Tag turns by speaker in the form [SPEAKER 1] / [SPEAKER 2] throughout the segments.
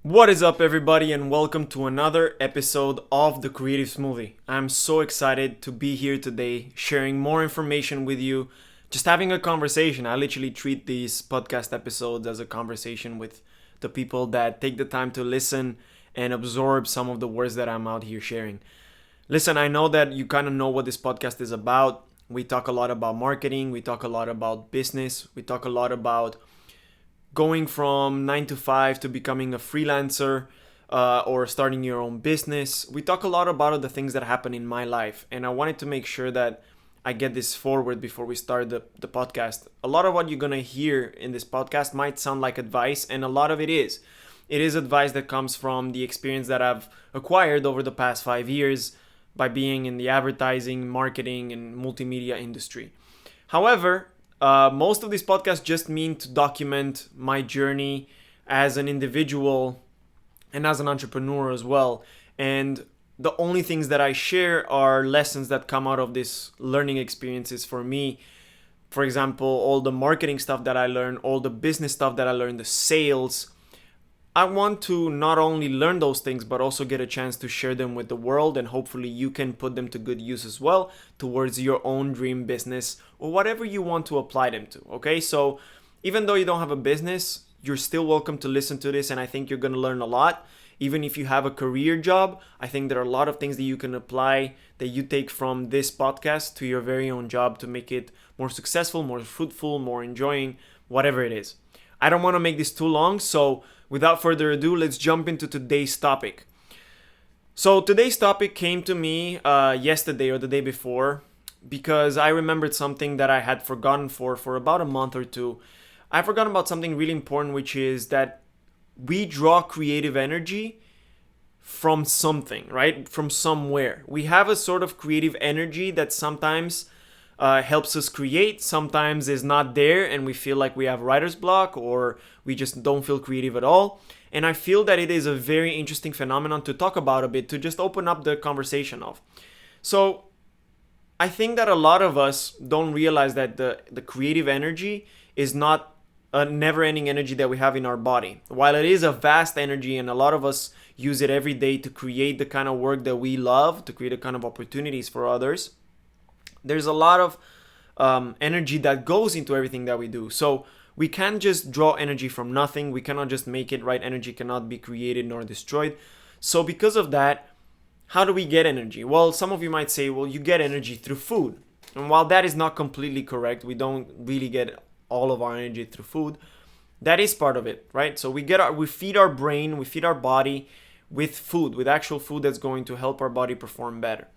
[SPEAKER 1] What is up, everybody, and welcome to another episode of the Creative Smoothie. I'm so excited to be here today, sharing more information with you, just having a conversation. I literally treat these podcast episodes as a conversation with the people that take the time to listen and absorb some of the words that I'm out here sharing. Listen, I know that you kind of know what this podcast is about. We talk a lot about marketing, we talk a lot about business, we talk a lot about going from 9 to 5 to becoming a freelancer or starting your own business. We talk a lot about the things that happen in my life, and I wanted to make sure that I get this forward before we start the podcast. A lot of what you're going to hear in this podcast might sound like advice, and a lot of it is. It is advice that comes from the experience that I've acquired over the past 5 years by being in the advertising, marketing, and multimedia industry. However, most of these podcasts just mean to document my journey as an individual and as an entrepreneur as well. And the only things that I share are lessons that come out of this learning experiences for me. For example, all the marketing stuff that I learned, all the business stuff that I learned, the sales. I want to not only learn those things, but also get a chance to share them with the world, and hopefully you can put them to good use as well towards your own dream business or whatever you want to apply them to. Okay, so even though you don't have a business, you're still welcome to listen to this, and I think you're going to learn a lot. Even if you have a career job, I think there are a lot of things that you can apply that you take from this podcast to your very own job to make it more successful, more fruitful, more enjoying, whatever it is. I don't want to make this too long, so without further ado, let's jump into today's topic. So today's topic came to me yesterday or the day before because I remembered something that I had forgotten for about a month or two. I forgot about something really important, which is that we draw creative energy from something, right? From somewhere. We have a sort of creative energy that sometimes helps us create, sometimes is not there, and we feel like we have writer's block or we just don't feel creative at all. And I feel that it is a very interesting phenomenon to talk about a bit, to just open up the conversation of. So I think that a lot of us don't realize that the creative energy is not a never-ending energy that we have in our body. While it is a vast energy and a lot of us use it every day to create the kind of work that we love, to create the kind of opportunities for others, there's a lot of energy that goes into everything that we do. So we can't just draw energy from nothing. We cannot just make it, right? Energy cannot be created nor destroyed. So because of that, how do we get energy? Well, some of you might say, well, you get energy through food. And while that is not completely correct, we don't really get all of our energy through food. That is part of it, right? So we feed our brain, we feed our body with food, with actual food that's going to help our body perform better.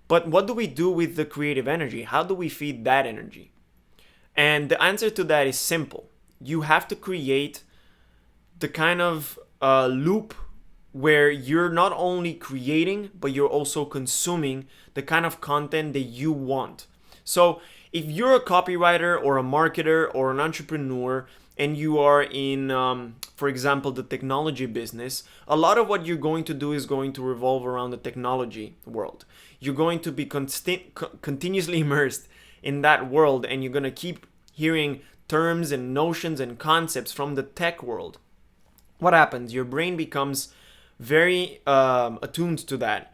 [SPEAKER 1] But what do we do with the creative energy? How do we feed that energy? And the answer to that is simple. You have to create the kind of loop where you're not only creating, but you're also consuming the kind of content that you want. So if you're a copywriter or a marketer or an entrepreneur and you are in, for example, the technology business, a lot of what you're going to do is going to revolve around the technology world. You're going to be continuously immersed in that world, and you're going to keep hearing terms and notions and concepts from the tech world. What happens? Your brain becomes very attuned to that,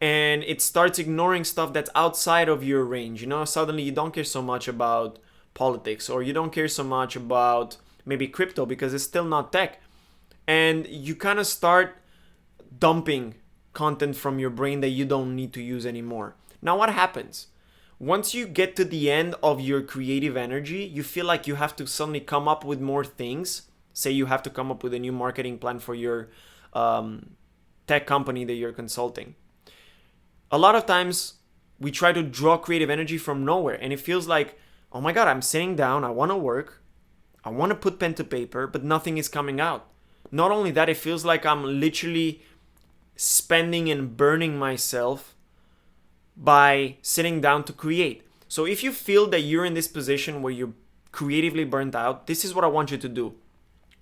[SPEAKER 1] and it starts ignoring stuff that's outside of your range. Suddenly you don't care so much about politics, or you don't care so much about maybe crypto because it's still not tech, and you kind of start dumping content from your brain that you don't need to use anymore. Now what happens? Once you get to the end of your creative energy, you feel like you have to suddenly come up with more things. Say you have to come up with a new marketing plan for your tech company that you're consulting. A lot of times we try to draw creative energy from nowhere, and it feels like, oh my God, I'm sitting down, I want to work, I want to put pen to paper, but nothing is coming out. Not only that, it feels like I'm literally spending and burning myself by sitting down to create. So if you feel that you're in this position where you're creatively burnt out, this is what I want you to do.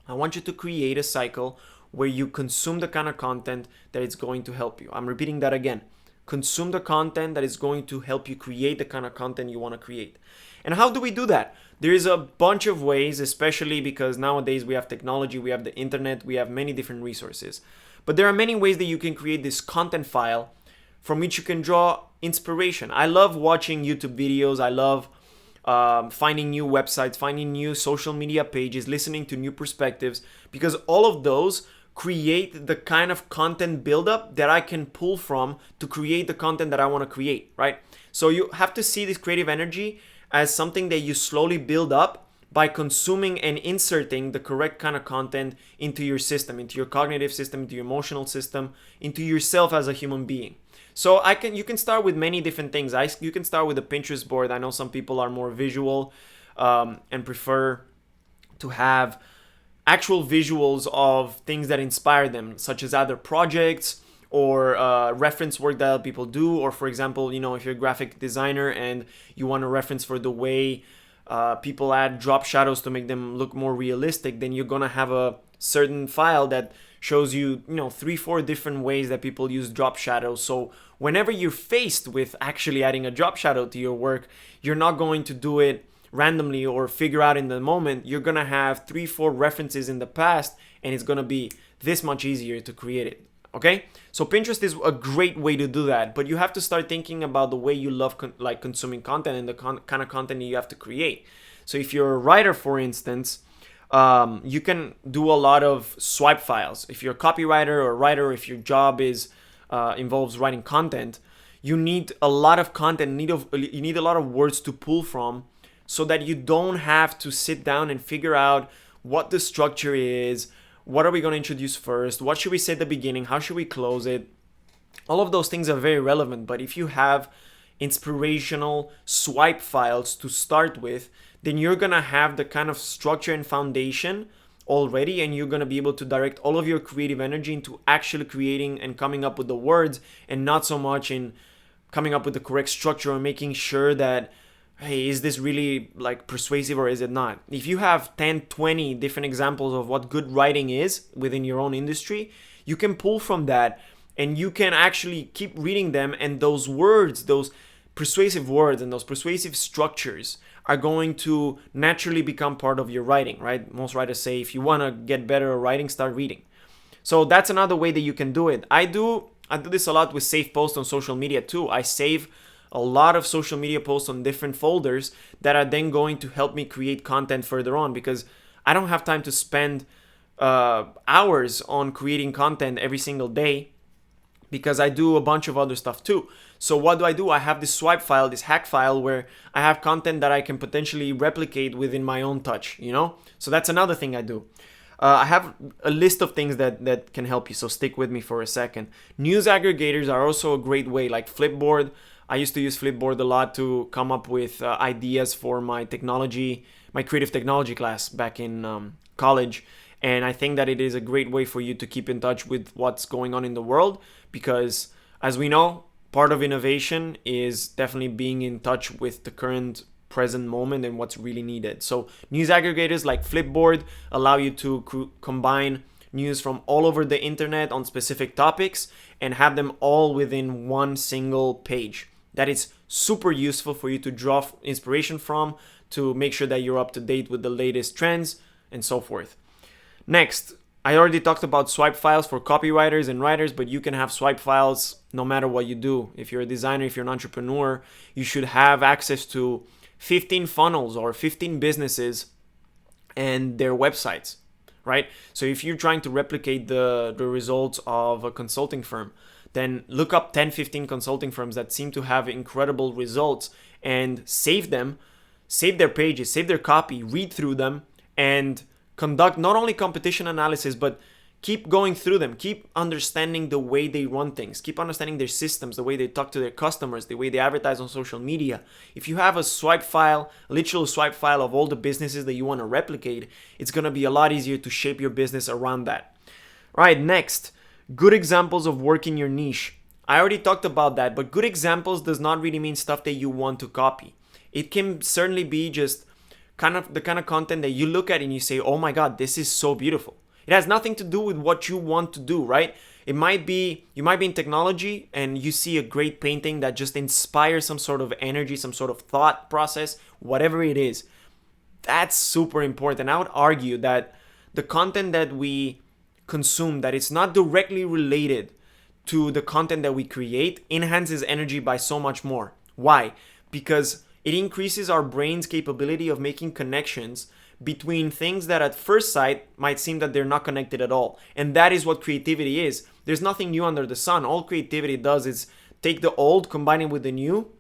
[SPEAKER 1] I want you to create a cycle where you consume the kind of content that is going to help you. I'm repeating that again. Consume the content that is going to help you create the kind of content you want to create. And how do we do that? There is a bunch of ways, especially because nowadays we have technology, we have the internet, we have many different resources. But there are many ways that you can create this content file from which you can draw inspiration. I love watching YouTube videos. I love finding new websites, finding new social media pages, listening to new perspectives, because all of those create the kind of content buildup that I can pull from to create the content that I want to create, right? So you have to see this creative energy as something that you slowly build up by consuming and inserting the correct kind of content into your system, into your cognitive system, into your emotional system, into yourself as a human being. So you can start with many different things. You can start with a Pinterest board. I know some people are more visual and prefer to have actual visuals of things that inspire them, such as other projects or reference work that other people do. Or for example, if you're a graphic designer and you want a reference for the way people add drop shadows to make them look more realistic, then you're gonna have a certain file that shows you 3-4 different ways that people use drop shadows. So whenever you're faced with actually adding a drop shadow to your work, you're not going to do it randomly or figure out in the moment. You're gonna have 3-4 references in the past, and it's gonna be this much easier to create it. Okay, so Pinterest is a great way to do that, but you have to start thinking about the way you love consuming content and the kind of content you have to create. So if you're a writer, for instance, you can do a lot of swipe files. If you're a copywriter or a writer, if your job involves writing content, you need a lot of content. You need a lot of words to pull from, so that you don't have to sit down and figure out what the structure is. What are we going to introduce first? What should we say at the beginning? How should we close it? All of those things are very relevant. But if you have inspirational swipe files to start with, then you're going to have the kind of structure and foundation already, and you're going to be able to direct all of your creative energy into actually creating and coming up with the words, and not so much in coming up with the correct structure or making sure that, hey, is this really like persuasive or is it not? If you have 10, 20 different examples of what good writing is within your own industry, you can pull from that and you can actually keep reading them, and those words, those persuasive words and those persuasive structures are going to naturally become part of your writing, right? Most writers say if you want to get better at writing, start reading. So that's another way that you can do it. I do this a lot with save posts on social media too. I save a lot of social media posts on different folders that are then going to help me create content further on, because I don't have time to spend hours on creating content every single day, because I do a bunch of other stuff too. So what do? I have this swipe file, this hack file, where I have content that I can potentially replicate within my own touch, So that's another thing I do. I have a list of things that can help you, so stick with me for a second. News aggregators are also a great way, like Flipboard. I used to use Flipboard a lot to come up with ideas for my creative technology class back in college. And I think that it is a great way for you to keep in touch with what's going on in the world, because as we know, part of innovation is definitely being in touch with the current present moment and what's really needed. So news aggregators like Flipboard allow you to combine news from all over the internet on specific topics and have them all within one single page. That is super useful for you to draw inspiration from, to make sure that you're up to date with the latest trends and so forth. Next, I already talked about swipe files for copywriters and writers, but you can have swipe files no matter what you do. If you're a designer, if you're an entrepreneur, you should have access to 15 funnels or 15 businesses and their websites, right? So if you're trying to replicate the results of a consulting firm, then look up 10, 15 consulting firms that seem to have incredible results and save them, save their pages, save their copy, read through them, and conduct not only competition analysis, but keep going through them, keep understanding the way they run things, keep understanding their systems, the way they talk to their customers, the way they advertise on social media. If you have a swipe file, a literal swipe file of all the businesses that you want to replicate, it's going to be a lot easier to shape your business around that. All right, next, good examples of work in your niche. I already talked about that, but good examples does not really mean stuff that you want to copy. It can certainly be just kind of the kind of content that you look at and you say, oh my God, this is so beautiful. It has nothing to do with what you want to do, right? It might be, you might be in technology and you see a great painting that just inspires some sort of energy, some sort of thought process, whatever it is. That's super important. I would argue that the content that we consume that it's not directly related to the content that we create enhances energy by so much more. Why? Because it increases our brain's capability of making connections between things that at first sight might seem that they're not connected at all. And that is what creativity is. There's nothing new under the sun. All creativity does is take the old, combine it with the new,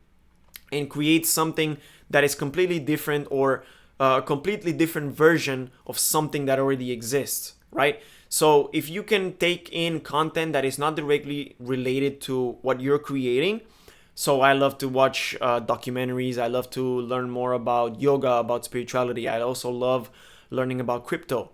[SPEAKER 1] and create something that is completely different, or a completely different version of something that already exists, right? So if you can take in content that is not directly related to what you're creating, so I love to watch documentaries. I love to learn more about yoga, about spirituality. I also love learning about crypto.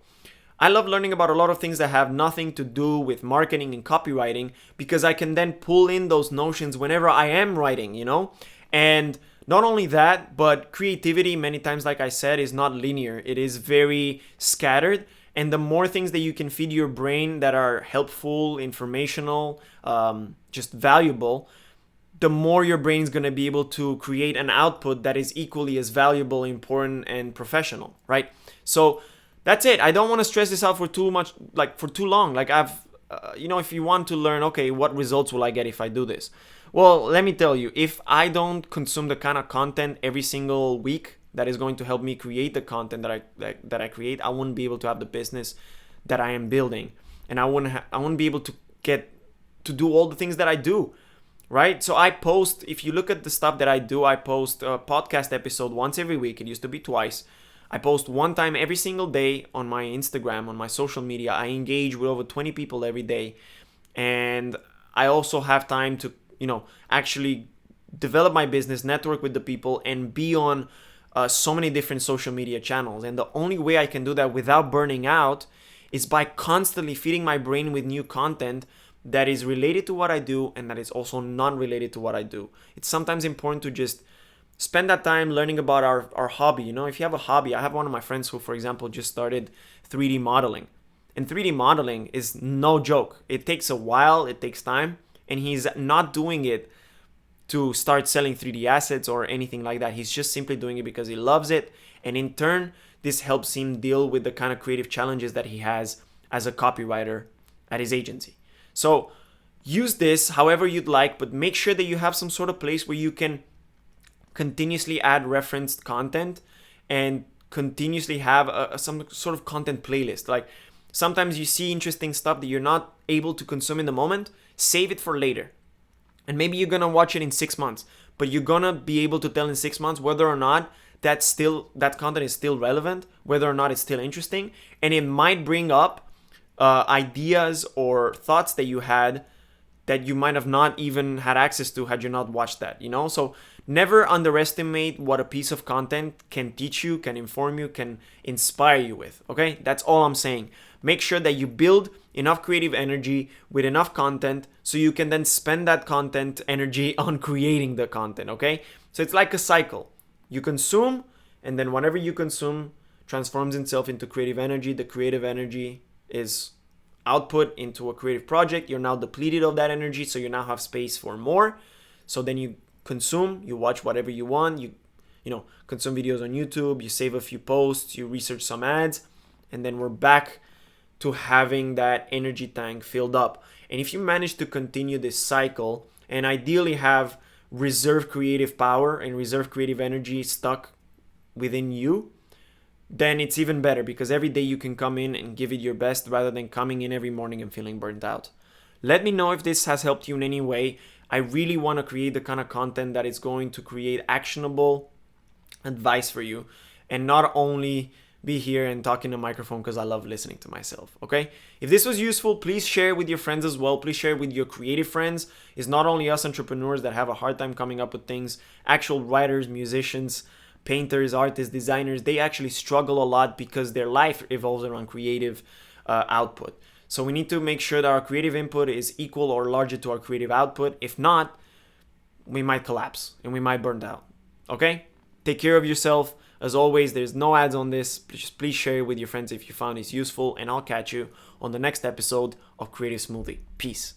[SPEAKER 1] I love learning about a lot of things that have nothing to do with marketing and copywriting, because I can then pull in those notions whenever I am writing, you know? And not only that, but creativity, many times, like I said, is not linear. It is very scattered. And the more things that you can feed your brain that are helpful, informational, just valuable, the more your brain's going to be able to create an output that is equally as valuable, important, and professional, right? So that's it. I don't want to stress this out for too much, like for too long. Like if you want to learn, okay, what results will I get if I do this? Well, let me tell you, if I don't consume the kind of content every single week that is going to help me create the content that I create, I wouldn't be able to have the business that I am building, and I wouldn't be able to get to do all the things that I do. Right? So I post, if you look at the stuff that I do, I post a podcast episode once every week. It used to be twice. I post one time every single day on my Instagram, on my social media. I engage with over 20 people every day. And I also have time to, actually develop my business, network with the people, and be on so many different social media channels. And the only way I can do that without burning out is by constantly feeding my brain with new content that is related to what I do and that is also non-related to what I do. It's sometimes important to just spend that time learning about our hobby. If you have a hobby, I have one of my friends who, for example, just started 3D modeling. And 3D modeling is no joke. It takes a while, it takes time, and he's not doing it to start selling 3D assets or anything like that. He's just simply doing it because he loves it. And in turn, this helps him deal with the kind of creative challenges that he has as a copywriter at his agency. So use this however you'd like, but make sure that you have some sort of place where you can continuously add referenced content and continuously have some sort of content playlist. Like sometimes you see interesting stuff that you're not able to consume in the moment, save it for later. And maybe you're going to watch it in 6 months, but you're going to be able to tell in 6 months whether or not that content is still relevant, whether or not it's still interesting, and it might bring up ideas or thoughts that you had that you might have not even had access to had you not watched that, So never underestimate what a piece of content can teach you, can inform you, can inspire you with, okay? That's all I'm saying. Make sure that you build enough creative energy with enough content so you can then spend that content energy on creating the content, okay? So it's like a cycle. You consume, and then whatever you consume transforms itself into creative energy. The creative energy is output into a creative project. You're now depleted of that energy, so you now have space for more. So then you consume, you watch whatever you want, you consume videos on YouTube, you save a few posts, you research some ads, and then we're back to having that energy tank filled up. And if you manage to continue this cycle and ideally have reserve creative power and reserve creative energy stuck within you, then it's even better, because every day you can come in and give it your best rather than coming in every morning and feeling burnt out. Let me know if this has helped you in any way. I really want to create the kind of content that is going to create actionable advice for you, and not only be here and talk in a microphone because I love listening to myself, okay? If this was useful, please share it with your friends as well. Please share it with your creative friends. It's not only us entrepreneurs that have a hard time coming up with things. Actual writers, musicians, painters, artists, designers, they actually struggle a lot because their life revolves around creative output. So we need to make sure that our creative input is equal or larger to our creative output. If not, we might collapse and we might burn out. Okay? Take care of yourself. As always, there's no ads on this. Just please share it with your friends if you found this useful, and I'll catch you on the next episode of Creative Smoothie. Peace.